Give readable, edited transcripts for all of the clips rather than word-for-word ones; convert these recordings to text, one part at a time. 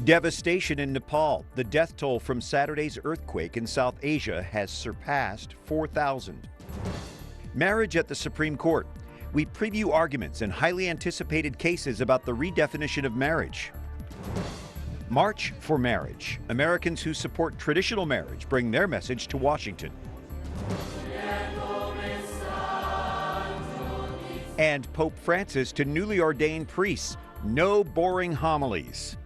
Devastation in Nepal. The death toll from Saturday's earthquake in South Asia has surpassed 4,000. Marriage at the Supreme Court. We preview arguments and highly anticipated cases about the redefinition of marriage. March for Marriage. Americans who support traditional marriage bring their message to Washington. And Pope Francis to newly ordained priests. No boring homilies.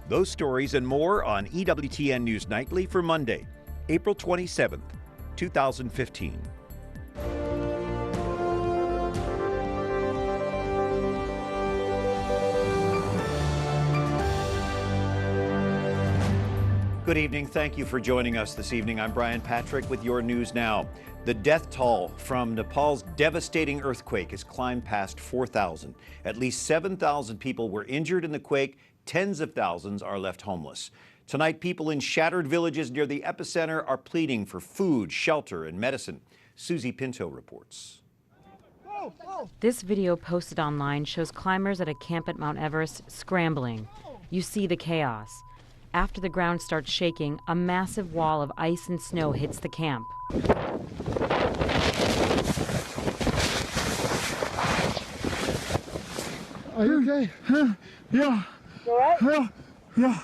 Those stories and more on EWTN News Nightly for Monday, April 27th, 2015. Good evening. Thank you for joining us this evening. I'm Brian Patrick with your news now. The death toll from Nepal's devastating earthquake has climbed past 4,000. At least 7,000 people were injured in the quake. Tens of thousands are left homeless. Tonight, people in shattered villages near the epicenter are pleading for food, shelter, and medicine. Susie Pinto reports. This video posted online shows climbers at a camp at Mount Everest scrambling. You see the chaos. After the ground starts shaking, a massive wall of ice and snow hits the camp. Are you okay? Yeah. You all right? Yeah.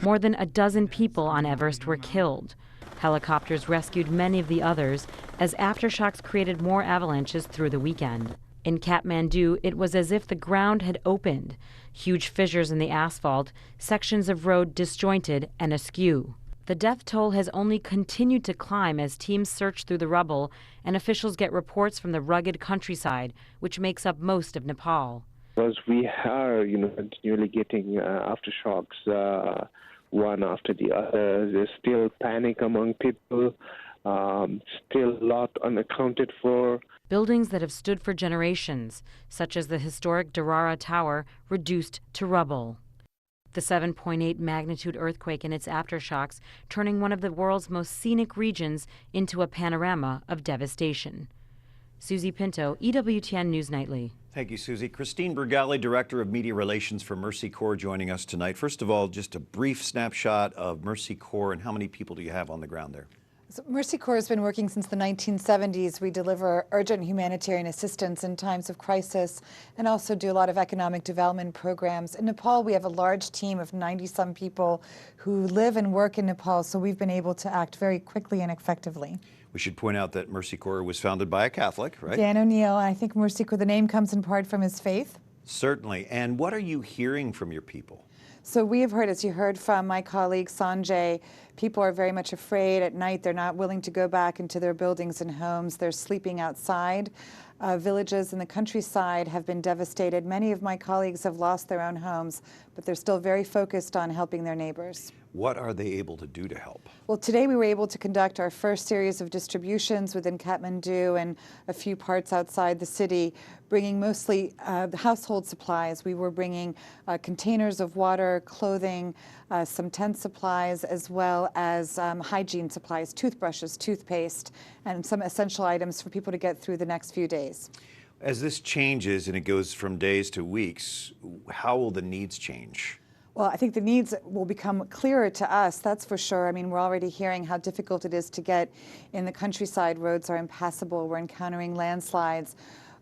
More than a dozen people on Everest were killed. Helicopters rescued many of the others as aftershocks created more avalanches through the weekend. In Kathmandu, it was as if the ground had opened. Huge fissures in the asphalt, sections of road disjointed and askew. The death toll has only continued to climb as teams search through the rubble and officials get reports from the rugged countryside, which makes up most of Nepal. Because we are, continually getting aftershocks, one after the other. There's still panic among people, still a lot unaccounted for. Buildings that have stood for generations, such as the historic Darara Tower, reduced to rubble. The 7.8 magnitude earthquake and its aftershocks turning one of the world's most scenic regions into a panorama of devastation. Susie Pinto, EWTN News Nightly. Thank you, Susie. Christine Bragale, Director of Media Relations for Mercy Corps, joining us tonight. First of all, just a brief snapshot of Mercy Corps and how many people do you have on the ground there? So Mercy Corps has been working since the 1970s. We deliver urgent humanitarian assistance in times of crisis and also do a lot of economic development programs. In Nepal, we have a large team of 90-some people who live and work in Nepal, so we've been able to act very quickly and effectively. We should point out that Mercy Corps was founded by a Catholic, right? Dan O'Neill. I think Mercy Corps, the name comes in part from his faith. Certainly. And what are you hearing from your people? So we have heard, as you heard from my colleague Sanjay, people are very much afraid at night. They're not willing to go back into their buildings and homes. They're sleeping outside. Villages in the countryside have been devastated. Many of my colleagues have lost their own homes, but they're still very focused on helping their neighbors. What are they able to do to help? Well, today we were able to conduct our first series of distributions within Kathmandu and a few parts outside the city, bringing mostly household supplies. We were bringing containers of water, clothing, some tent supplies, as well as hygiene supplies, toothbrushes, toothpaste, and some essential items for people to get through the next few days. As this changes and it goes from days to weeks, how will the needs change? Well, I think the needs will become clearer to us, that's for sure. I mean, we're already hearing how difficult it is to get in the countryside. Roads are impassable. We're encountering landslides.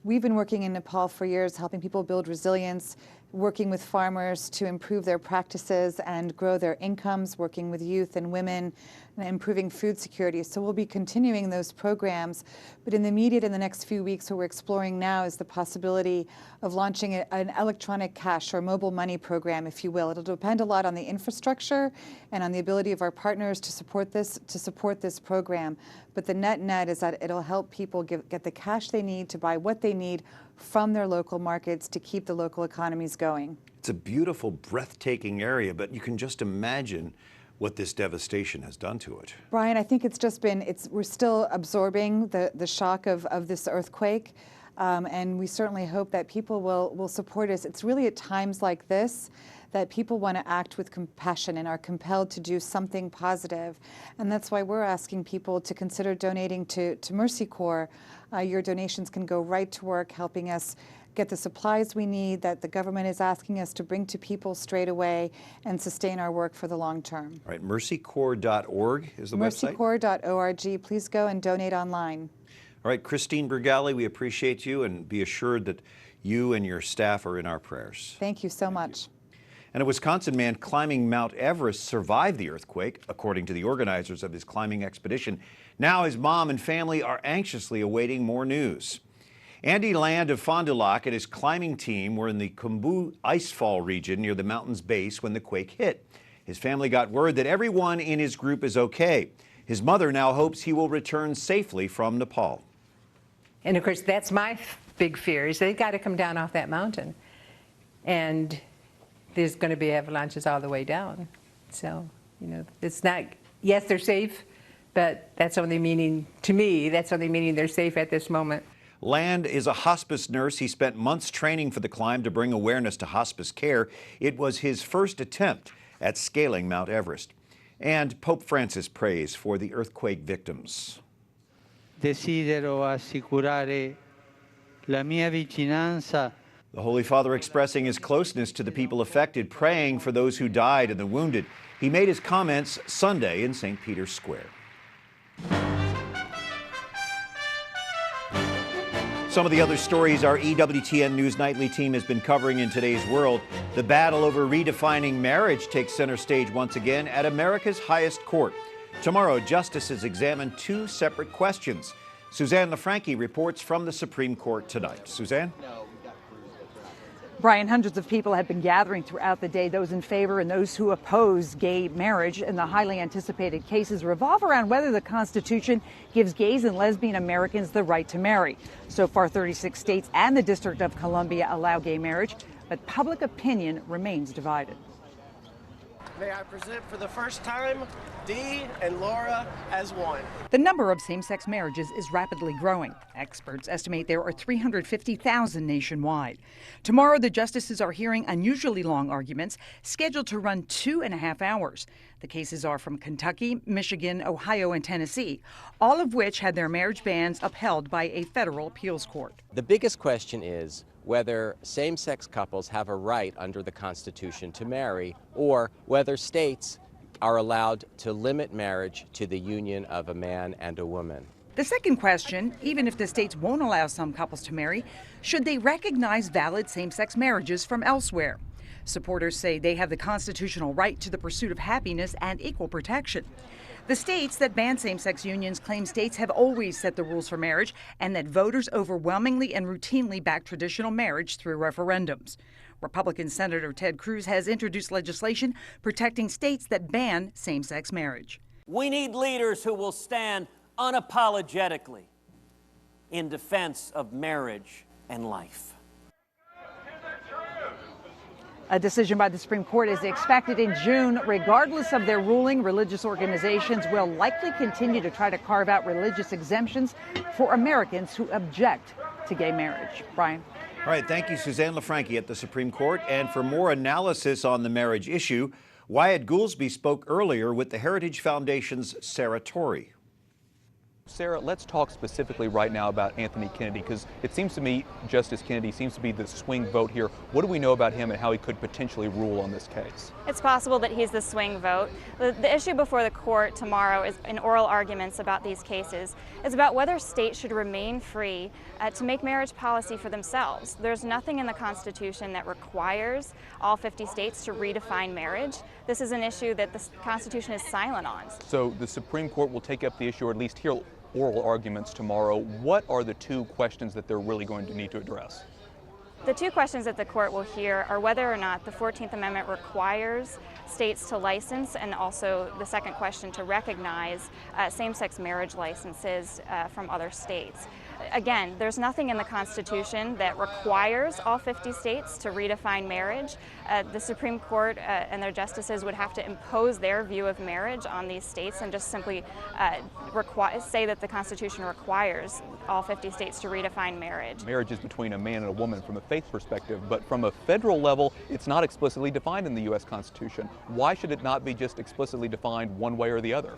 We've been working in Nepal for years, helping people build resilience, working with farmers to improve their practices and grow their incomes, working with youth and women, and improving food security. So we'll be continuing those programs. But in the immediate, in the next few weeks, what we're exploring now is the possibility of launching an electronic cash or mobile money program, if you will. It'll depend a lot on the infrastructure and on the ability of our partners to support this program. But the net is that it'll help people get the cash they need to buy what they need from their local markets to keep the local economies going. It's a beautiful, breathtaking area, but you can just imagine what this devastation has done to it. Brian, I think it's just been, we're still absorbing the shock of this earthquake, and we certainly hope that people will support us. It's really at times like this that people want to act with compassion and are compelled to do something positive. And that's why we're asking people to consider donating to Mercy Corps. Your donations can go right to work helping us get the supplies we need that the government is asking us to bring to people straight away and sustain our work for the long term. All right, mercycorps.org is the website? mercycorps.org. Please go and donate online. All right, Christine Bragale, we appreciate you, and be assured that you and your staff are in our prayers. Thank you so much. And a Wisconsin man climbing Mount Everest survived the earthquake, according to the organizers of his climbing expedition. Now his mom and family are anxiously awaiting more news. Andy Land of Fond du Lac and his climbing team were in the Khumbu Icefall region near the mountain's base when the quake hit. His family got word that everyone in his group is okay. His mother now hopes he will return safely from Nepal. And of course, that's my big fear, is they've got to come down off that mountain. And there's going to be avalanches all the way down. So, you know, it's not, yes, they're safe, but that's only meaning, to me, that's only meaning they're safe at this moment. Land is a hospice nurse. He spent months training for the climb to bring awareness to hospice care. It was his first attempt at scaling Mount Everest. And Pope Francis prays for the earthquake victims. Desidero assicurare la mia vicinanza. The Holy Father expressing his closeness to the people affected, praying for those who died and the wounded. He made his comments Sunday in St. Peter's Square. Some of the other stories our EWTN News Nightly team has been covering in today's world. The battle over redefining marriage takes center stage once again at America's highest court. Tomorrow, justices examine two separate questions. Susanne LaFrankie reports from the Supreme Court tonight. Suzanne? Brian, hundreds of people have been gathering throughout the day, those in favor and those who oppose gay marriage. And the highly anticipated cases revolve around whether the Constitution gives gays and lesbian Americans the right to marry. So far, 36 states and the District of Columbia allow gay marriage, but public opinion remains divided. May I present for the first time Dee and Laura as one. The number of same-sex marriages is rapidly growing. Experts estimate there are 350,000 nationwide. Tomorrow, the justices are hearing unusually long arguments scheduled to run 2.5 hours. The cases are from Kentucky, Michigan, Ohio, and Tennessee, all of which had their marriage bans upheld by a federal appeals court. The biggest question is whether same-sex couples have a right under the Constitution to marry, or whether states are allowed to limit marriage to the union of a man and a woman. The second question, even if the states won't allow some couples to marry, should they recognize valid same-sex marriages from elsewhere? Supporters say they have the constitutional right to the pursuit of happiness and equal protection. The states that ban same-sex unions claim states have always set the rules for marriage and that voters overwhelmingly and routinely back traditional marriage through referendums. Republican Senator Ted Cruz has introduced legislation protecting states that ban same-sex marriage. We need leaders who will stand unapologetically in defense of marriage and life. A decision by the Supreme Court is expected in June. Regardless of their ruling, religious organizations will likely continue to try to carve out religious exemptions for Americans who object to gay marriage. Brian? All right, thank you, Susanne LaFrankie at the Supreme Court. And for more analysis on the marriage issue, Wyatt Goolsby spoke earlier with the Heritage Foundation's Sarah Torre. Sarah, let's talk specifically right now about Anthony Kennedy, because it seems to me Justice Kennedy seems to be the swing vote here. What do we know about him and how he could potentially rule on this case? It's possible that he's the swing vote. The issue before the court tomorrow is in oral arguments about these cases is about whether states should remain free to make marriage policy for themselves. There's nothing in the Constitution that requires all 50 states to redefine marriage. This is an issue that the Constitution is silent on. So the Supreme Court will take up the issue, or at least hear oral arguments tomorrow. What are the two questions that they're really going to need to address? The two questions that the court will hear are whether or not the 14th Amendment requires states to license, and also the second question to recognize same-sex marriage licenses from other states. Again, there's nothing in the Constitution that requires all 50 states to redefine marriage. The Supreme Court and their justices would have to impose their view of marriage on these states and just simply say that the Constitution requires all 50 states to redefine marriage. Marriage is between a man and a woman from a faith perspective, but from a federal level, it's not explicitly defined in the U.S. Constitution. Why should it not be just explicitly defined one way or the other?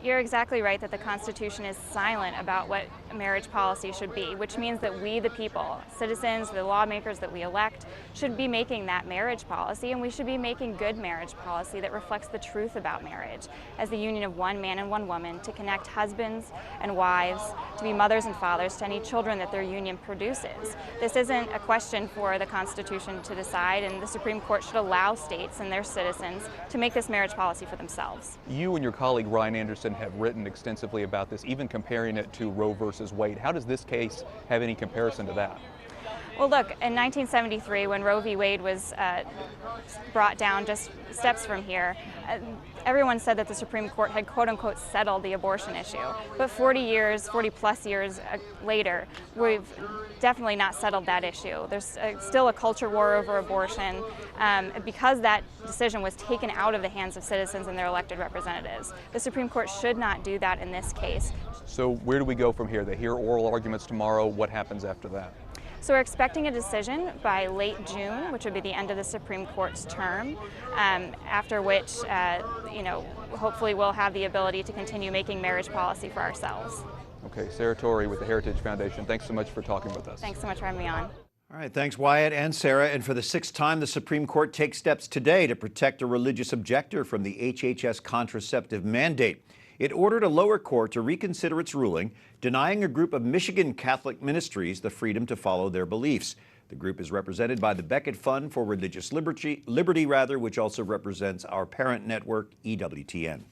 You're exactly right that the Constitution is silent about what marriage policy should be, which means that we, the people, citizens, the lawmakers that we elect, should be making that marriage policy, and we should be making good marriage policy that reflects the truth about marriage as the union of one man and one woman to connect husbands and wives, to be mothers and fathers to any children that their union produces. This isn't a question for the Constitution to decide, and the Supreme Court should allow states and their citizens to make this marriage policy for themselves. You and your colleague Ryan Anderson have written extensively about this, even comparing it to Roe versus Wade. How does this case have any comparison to that? Well, look, in 1973, when Roe v. Wade was brought down just steps from here, everyone said that the Supreme Court had quote-unquote settled the abortion issue. But 40 plus years later, we've definitely not settled that issue. There's still a culture war over abortion because that decision was taken out of the hands of citizens and their elected representatives. The Supreme Court should not do that in this case. So where do we go from here? They hear oral arguments tomorrow. What happens after that? So we're expecting a decision by late June, which would be the end of the Supreme Court's term, after which, hopefully we'll have the ability to continue making marriage policy for ourselves. Okay, Sarah Torre with the Heritage Foundation, thanks so much for talking with us. Thanks so much for having me on. All right, thanks Wyatt and Sarah. And for the 6th time, the Supreme Court takes steps today to protect a religious objector from the HHS contraceptive mandate. It ordered a lower court to reconsider its ruling, denying a group of Michigan Catholic ministries the freedom to follow their beliefs. The group is represented by the Becket Fund for Religious Liberty, which also represents our parent network, EWTN.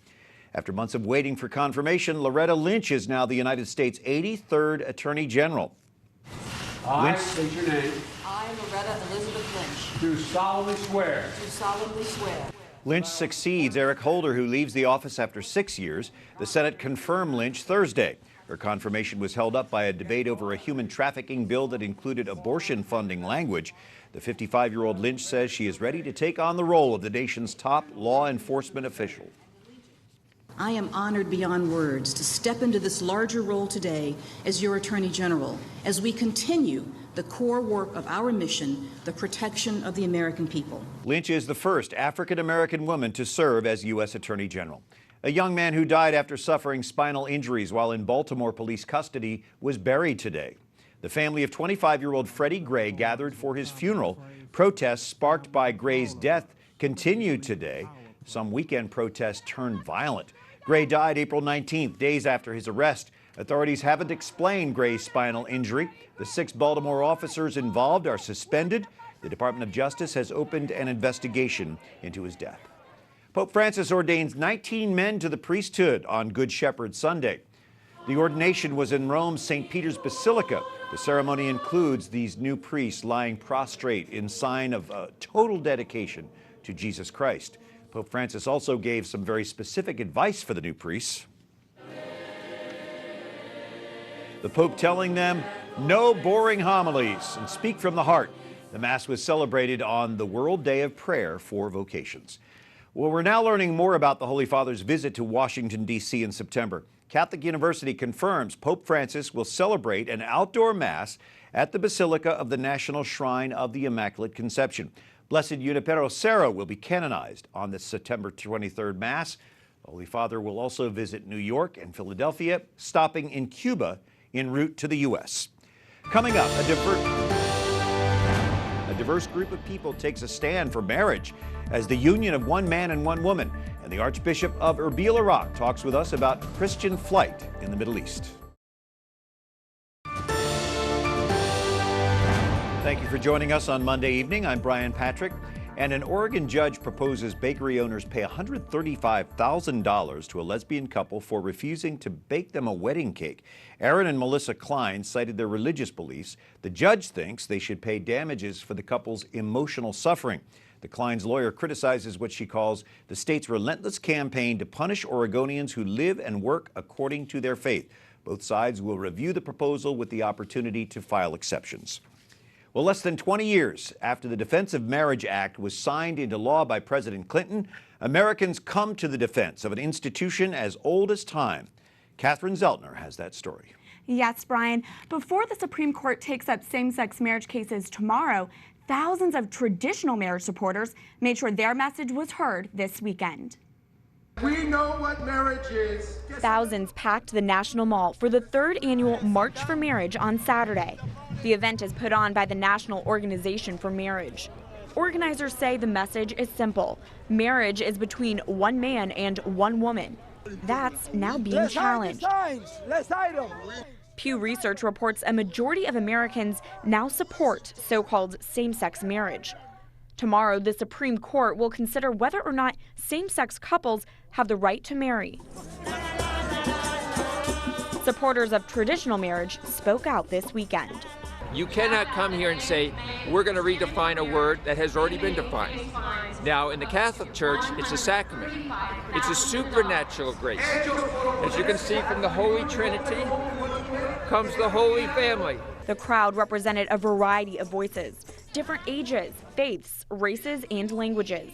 After months of waiting for confirmation, Loretta Lynch is now the United States 83rd Attorney General. I state your name. I, Loretta Elizabeth Lynch. Do solemnly swear. Do solemnly swear. Lynch succeeds Eric Holder, who leaves the office after 6 years. The Senate confirmed Lynch Thursday. Her confirmation was held up by a debate over a human trafficking bill that included abortion funding language. The 55-year-old Lynch says she is ready to take on the role of the nation's top law enforcement official. I am honored beyond words to step into this larger role today as your Attorney General as we continue the core work of our mission, the protection of the American people. Lynch is the first African-American woman to serve as U.S. Attorney General. A young man who died after suffering spinal injuries while in Baltimore police custody was buried today. The family of 25-year-old Freddie Gray gathered for his funeral. Protests sparked by Gray's death continued today. Some weekend protests turned violent. Gray died April 19th, days after his arrest. Authorities haven't explained Gray's spinal injury. The 6 Baltimore officers involved are suspended. The Department of Justice has opened an investigation into his death. Pope Francis ordains 19 men to the priesthood on Good Shepherd Sunday. The ordination was in Rome's St. Peter's Basilica. The ceremony includes these new priests lying prostrate in sign of total dedication to Jesus Christ. Pope Francis also gave some very specific advice for the new priests. The Pope telling them, no boring homilies and speak from the heart. The Mass was celebrated on the World Day of Prayer for Vocations. Well, we're now learning more about the Holy Father's visit to Washington, D.C. in September. Catholic University confirms Pope Francis will celebrate an outdoor Mass at the Basilica of the National Shrine of the Immaculate Conception. Blessed Junipero Serra will be canonized on the September 23rd Mass. The Holy Father will also visit New York and Philadelphia, stopping in Cuba en route to the U.S. Coming up, a diverse group of people takes a stand for marriage as the union of one man and one woman. And the Archbishop of Erbil, Iraq, talks with us about Christian flight in the Middle East. Thank you for joining us on Monday evening. I'm Brian Patrick. And an Oregon judge proposes bakery owners pay $135,000 to a lesbian couple for refusing to bake them a wedding cake. Aaron and Melissa Klein cited their religious beliefs. The judge thinks they should pay damages for the couple's emotional suffering. The Klein's lawyer criticizes what she calls the state's relentless campaign to punish Oregonians who live and work according to their faith. Both sides will review the proposal with the opportunity to file exceptions. Well, less than 20 years after the Defense of Marriage Act was signed into law by President Clinton, Americans come to the defense of an institution as old as time. Catherine Szeltner has that story. Yes, Brian. Before the Supreme Court takes up same-sex marriage cases tomorrow, thousands of traditional marriage supporters made sure their message was heard this weekend. We know what marriage is. Thousands packed the National Mall for the 3rd annual March for Marriage on Saturday. The event is put on by the National Organization for Marriage. Organizers say the message is simple. Marriage is between one man and one woman. That's now being challenged. Let's hide them. Pew Research reports a majority of Americans now support so-called same-sex marriage. Tomorrow, the Supreme Court will consider whether or not same-sex couples have the right to marry. Supporters of traditional marriage spoke out this weekend. You cannot come here and say, we're going to redefine a word that has already been defined. Now, in the Catholic Church, it's a sacrament. It's a supernatural grace. As you can see from the Holy Trinity comes the Holy Family. The crowd represented a variety of voices, different ages, faiths, races, and languages.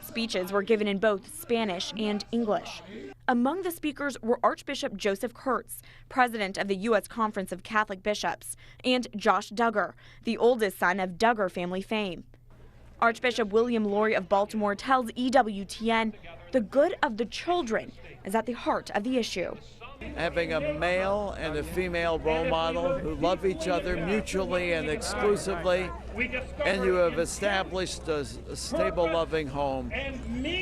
Speeches were given in both Spanish and English. Among the speakers were Archbishop Joseph Kurtz, president of the U.S. Conference of Catholic Bishops, and Josh Duggar, the oldest son of Duggar family fame. Archbishop William Lori of Baltimore tells EWTN the good of the children is at the heart of the issue. Having a male and a female role model who love each other mutually and exclusively, and you have established a stable, loving home,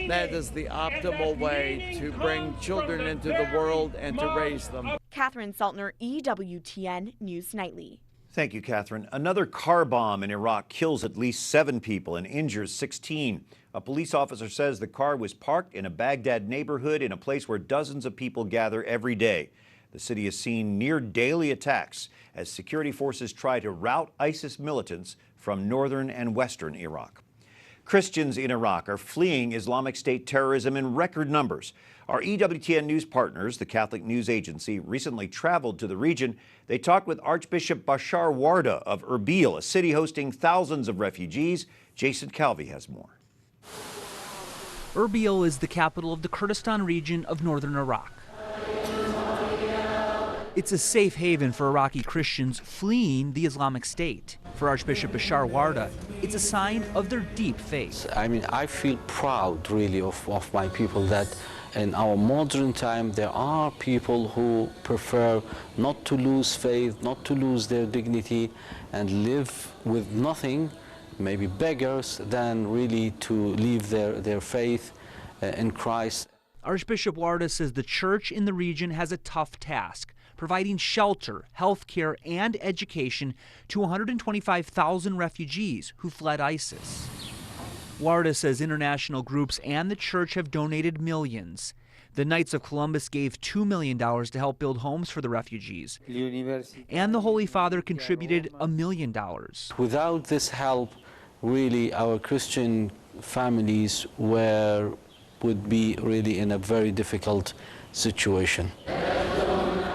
that is the optimal way to bring children into the world and to raise them. Catherine Szeltner, EWTN News Nightly. Thank you, Catherine. Another car bomb in Iraq kills at least 7 people and injures 16. A police officer says the car was parked in a Baghdad neighborhood in a place where dozens of people gather every day. The city has seen near daily attacks as security forces try to rout ISIS militants from northern and western Iraq. Christians in Iraq are fleeing Islamic State terrorism in record numbers. Our EWTN News partners, the Catholic News Agency, recently traveled to the region. They talked with Archbishop Bashar Warda of Erbil, a city hosting thousands of refugees. Jason Calvi has more. Erbil is the capital of the Kurdistan region of northern Iraq. It's a safe haven for Iraqi Christians fleeing the Islamic State. For Archbishop Bashar Warda, it's a sign of their deep faith. I mean, I feel proud, really, of my people that in our modern time there are people who prefer not to lose faith, not to lose their dignity, and live with nothing, maybe beggars, than really to leave their faith in Christ. Archbishop Warda says the church in the region has a tough task, providing shelter, health care, and education to 125,000 refugees who fled ISIS. Warda says international groups and the church have donated millions. The Knights of Columbus gave $2 million to help build homes for the refugees. And the Holy Father contributed $1 million. Without this help, really our Christian families would be really in a very difficult situation.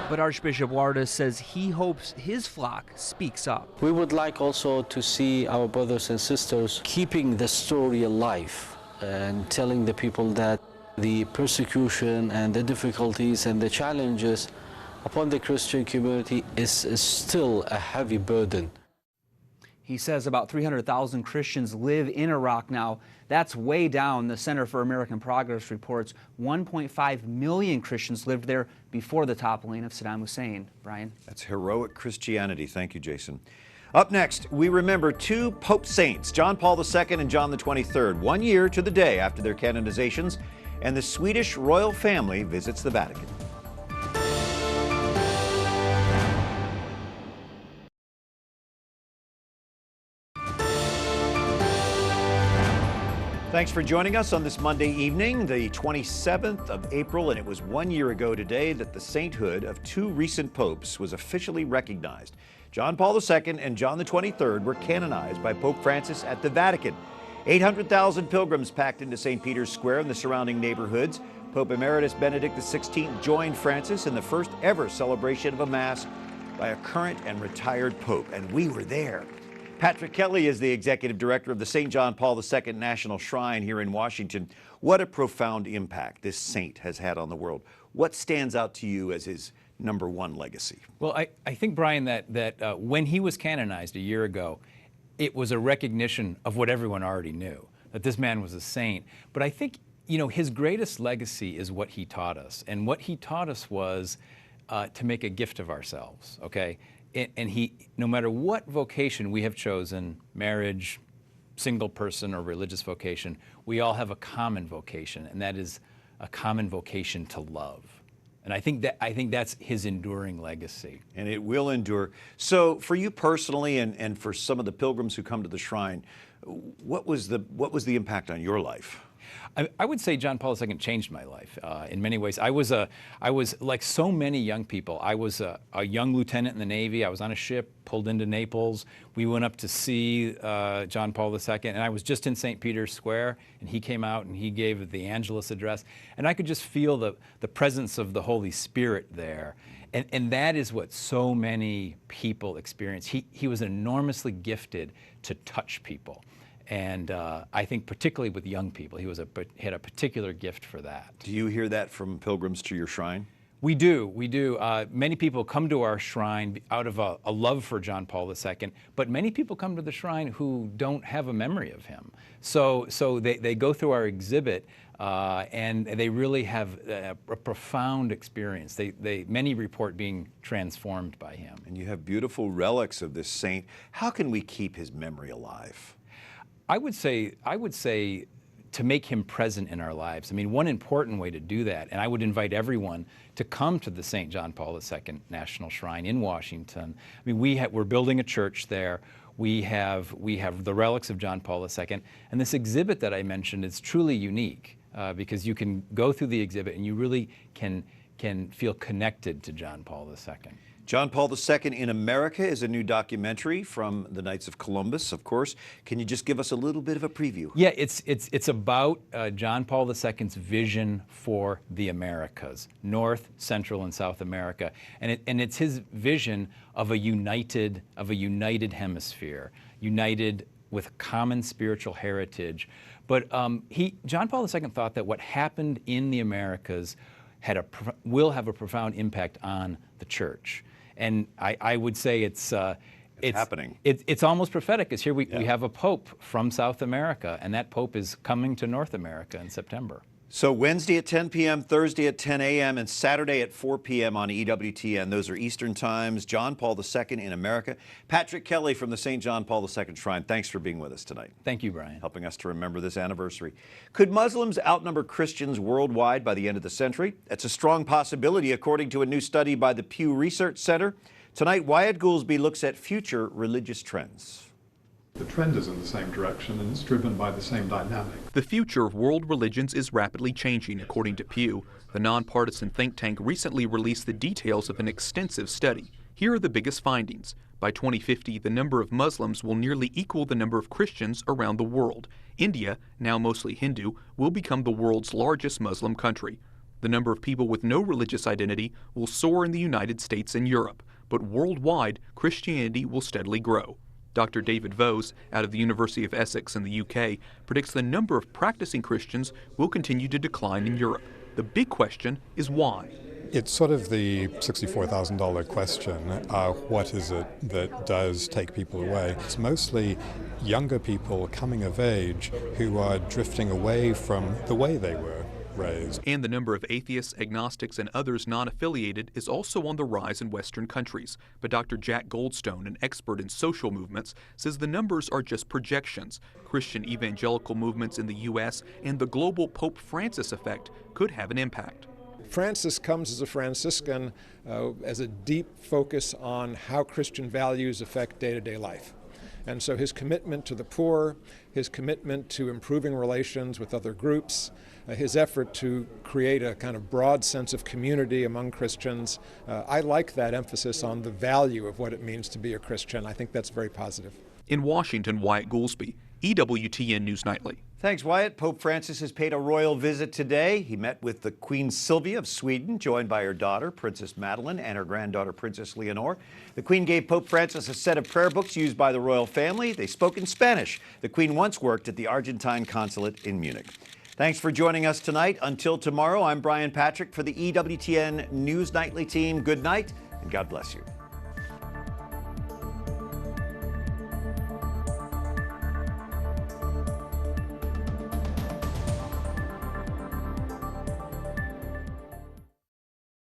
But Archbishop Warda says he hopes his flock speaks up. We would like also to see our brothers and sisters keeping the story alive and telling the people that the persecution and the difficulties and the challenges upon the Christian community is still a heavy burden. He says about 300,000 Christians live in Iraq now. That's way down. The Center for American Progress reports 1.5 million Christians lived there before the toppling of Saddam Hussein. Brian? That's heroic Christianity. Thank you, Jason. Up next, we remember 2 Pope saints, John Paul II and John the 23rd, 1 year to the day after their canonizations, and the Swedish royal family visits the Vatican. Thanks for joining us on this Monday evening, the 27th of April, and it was 1 year ago today that the sainthood of 2 recent popes was officially recognized. John Paul II and John the 23rd were canonized by Pope Francis at the Vatican. 800,000 pilgrims packed into St. Peter's Square and the surrounding neighborhoods. Pope Emeritus Benedict XVI joined Francis in the first ever celebration of a Mass by a current and retired Pope, and we were there. Patrick Kelly is the executive director of the St. John Paul II National Shrine here in Washington. What a profound impact this saint has had on the world. What stands out to you as his #1 legacy? Well, I think, Brian, that when he was canonized a year ago, it was a recognition of what everyone already knew. that this man was a saint. But I think, his greatest legacy is what he taught us. And what he taught us was to make a gift of ourselves, okay? And he, no matter what vocation we have chosen, marriage, single person, or religious vocation, we all have a common vocation, and that is a common vocation to love. And I think that's his enduring legacy. And it will endure. So for you personally, and for some of the pilgrims who come to the shrine, what was the impact on your life? I would say John Paul II changed my life in many ways. I was like so many young people. I was a young lieutenant in the Navy. I was on a ship, pulled into Naples. We went up to see John Paul II, and I was just in St. Peter's Square, and he came out and he gave the Angelus address, and I could just feel the presence of the Holy Spirit there. And that is what so many people experience. He was enormously gifted to touch people. And I think particularly with young people, he had a particular gift for that. Do you hear that from pilgrims to your shrine? We do. Many people come to our shrine out of a love for John Paul II, but many people come to the shrine who don't have a memory of him. So they go through our exhibit and they really have a profound experience. Many report being transformed by him. And you have beautiful relics of this saint. How can we keep his memory alive? I would say to make him present in our lives. I mean, one important way to do that, and I would invite everyone to come to the St. John Paul II National Shrine in Washington. I mean, we're building a church there. We have the relics of John Paul II, and this exhibit that I mentioned is truly unique because you can go through the exhibit and you really can feel connected to John Paul II. John Paul II in America is a new documentary from the Knights of Columbus, of course. Can you just give us a little bit of a preview? Yeah, it's about John Paul II's vision for the Americas, North, Central, and South America, and it's his vision of a united hemisphere, united with common spiritual heritage. But John Paul II thought that what happened in the Americas will have a profound impact on the church. And I would say it's happening. It's almost prophetic, because here we have a pope from South America, and that pope is coming to North America in September. So Wednesday at 10 p.m., Thursday at 10 a.m., and Saturday at 4 p.m. on EWTN. Those are Eastern times. John Paul II in America. Patrick Kelly from the St. John Paul II Shrine, thanks for being with us tonight. Thank you, Brian. Helping us to remember this anniversary. Could Muslims outnumber Christians worldwide by the end of the century? That's a strong possibility, according to a new study by the Pew Research Center. Tonight, Wyatt Goolsby looks at future religious trends. The trend is in the same direction, and it's driven by the same dynamic. The future of world religions is rapidly changing, according to Pew. The nonpartisan think tank recently released the details of an extensive study. Here are the biggest findings. By 2050, the number of Muslims will nearly equal the number of Christians around the world. India, now mostly Hindu, will become the world's largest Muslim country. The number of people with no religious identity will soar in the United States and Europe, but worldwide, Christianity will steadily grow. Dr. David Vose, out of the University of Essex in the UK, predicts the number of practicing Christians will continue to decline in Europe. The big question is why. It's sort of the $64,000 question. What is it that does take people away? It's mostly younger people coming of age who are drifting away from the way they were raised. And the number of atheists, agnostics, and others non-affiliated is also on the rise in Western countries. But Dr. Jack Goldstone, an expert in social movements, says the numbers are just projections. Christian evangelical movements in the U.S. and the global Pope Francis effect could have an impact. Francis comes as a Franciscan as a deep focus on how Christian values affect day-to-day life. And so his commitment to the poor, his commitment to improving relations with other groups, his effort to create a kind of broad sense of community among Christians, I like that emphasis on the value of what it means to be a Christian. I think that's very positive. In Washington, Wyatt Goolsby, EWTN News Nightly. Thanks, Wyatt. Pope Francis has paid a royal visit today. He met with the Queen Sylvia of Sweden, joined by her daughter, Princess Madeline, and her granddaughter, Princess Leonor. The Queen gave Pope Francis a set of prayer books used by the royal family. They spoke in Spanish. The Queen once worked at the Argentine consulate in Munich. Thanks for joining us tonight. Until tomorrow, I'm Brian Patrick for the EWTN News Nightly team. Good night, and God bless you.